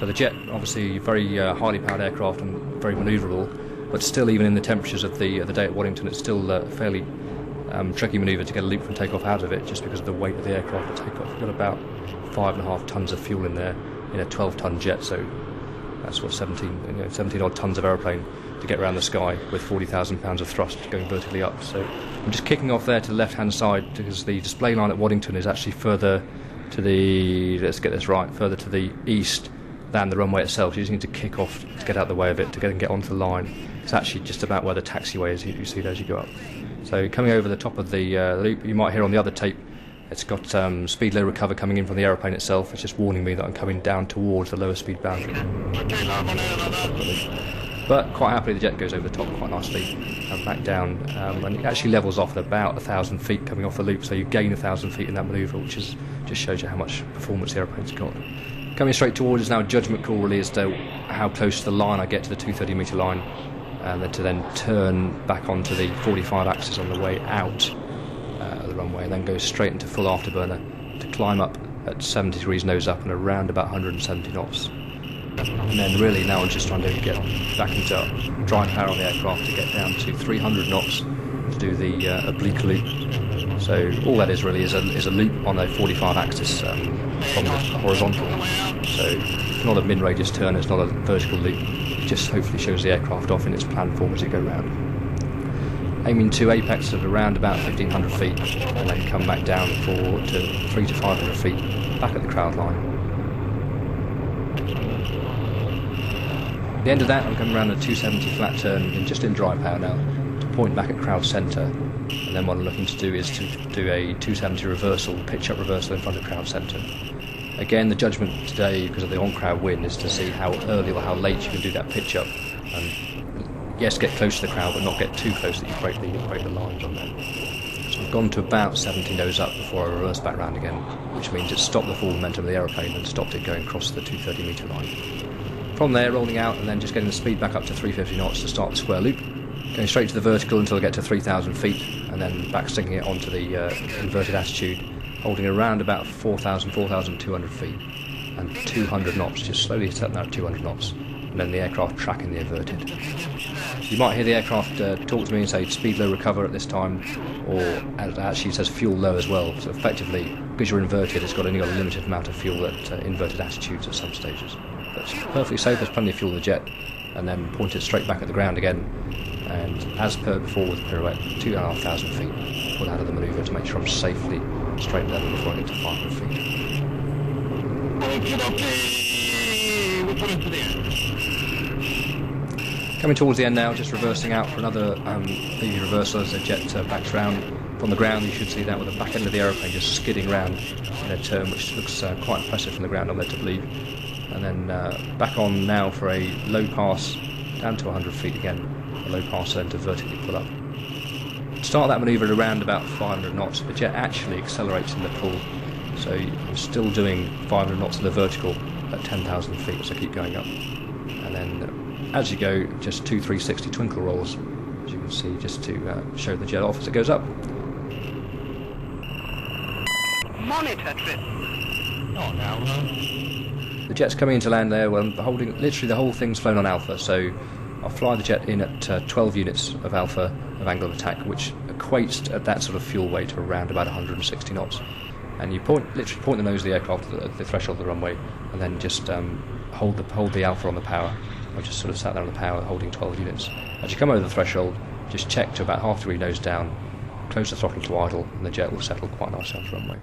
So the jet, obviously very highly powered aircraft and very manoeuvrable, but still, even in the temperatures of the day at Waddington, it's still a fairly tricky manoeuvre to get a loop from takeoff out of it, just because of the weight of the aircraft at takeoff. You've got about 5.5 tons of fuel in there in a 12-ton jet, so that's what 17 odd tons of aeroplane to get around the sky with 40,000 pounds of thrust going vertically up. So I'm just kicking off there to the left-hand side because the display line at Waddington is actually further to the, let's get this right, further to the east than the runway itself. You just need to kick off to get out the way of it, to get onto the line. It's actually just about where the taxiway is, you see it as you go up. So coming over the top of the loop, you might hear on the other tape, it's got speed low recover coming in from the aeroplane itself. It's just warning me that I'm coming down towards the lower speed boundary. But quite happily the jet goes over the top quite nicely and back down, and it actually levels off at about 1,000 feet coming off the loop, so you gain 1,000 feet in that manoeuvre, which just shows you how much performance the aeroplane's got. Coming straight towards is now a judgment call really as to how close to the line I get to the 230 metre line, and then to turn back onto the 45 axis on the way out of the runway, and then go straight into full afterburner to climb up at 70 degrees nose up and around about 170 knots. And then really now I'm just trying to get back into dry power on the aircraft to get down to 300 knots to do the oblique loop. So all that is really is a loop on a 45 axis from the horizontal. So it's not a min-radius turn, it's not a vertical loop. It just hopefully shows the aircraft off in its planned form as you go round. Aiming to apex at around about 1,500 feet and then come back down to 300 to 500 feet back at the crowd line. At the end of that, I'm coming around a 270 flat turn and just in dry power now to point back at crowd centre, and then what I'm looking to do is to do a 270 reversal, pitch up reversal in front of crowd centre. Again, the judgment today, because of the on-crowd wind, is to see how early or how late you can do that pitch up, and yes, get close to the crowd but not get too close that you break the lines on there. So I've gone to about 70 nose up before I reverse back round again, which means it's stopped the full momentum of the aeroplane and stopped it going across the 230 metre line. From there, rolling out and then just getting the speed back up to 350 knots to start the square loop, going straight to the vertical until I get to 3,000 feet, and then back sticking it onto the inverted attitude, holding around about 4,200 feet, and 200 knots, just slowly setting out 200 knots, and then the aircraft tracking the inverted. You might hear the aircraft talk to me and say speed low recover at this time, or it actually says fuel low as well, so effectively, because you're inverted, it's only got a limited amount of fuel at inverted attitudes at some stages. But it's perfectly safe, there's plenty of fuel in the jet, and then point it straight back at the ground again, and as per before with the pirouette, 2,500 feet, pull out of the manoeuvre to make sure I'm safely straight level before I get to 500 feet. Coming towards the end now, just reversing out for another easy reversal as the jet backs round. From the ground, you should see that with the back end of the aeroplane just skidding round in a turn, which looks quite impressive from the ground, I'm led to believe. And then back on now for a low pass down to 100 feet again, a low pass then to vertically pull up. Start that manoeuvre at around about 500 knots. The jet actually accelerates in the pull, so I'm still doing 500 knots in the vertical at 10,000 feet as I keep going up. And then as you go, just 2 360 twinkle rolls, as you can see, just to show the jet off as it goes up. Monitor trip. Oh, now. The jet's coming into land there. Well, I'm holding literally the whole thing's flown on alpha, so I'll fly the jet in at 12 units of alpha of angle of attack, which equates at that sort of fuel weight to around about 160 knots. And you literally point the nose of the aircraft at the threshold of the runway, and then just hold the alpha on the power. I've just sort of sat there on the power, holding 12 units. As you come over the threshold, just check to about half degree nose down, close the throttle to idle, and the jet will settle quite nicely off the runway.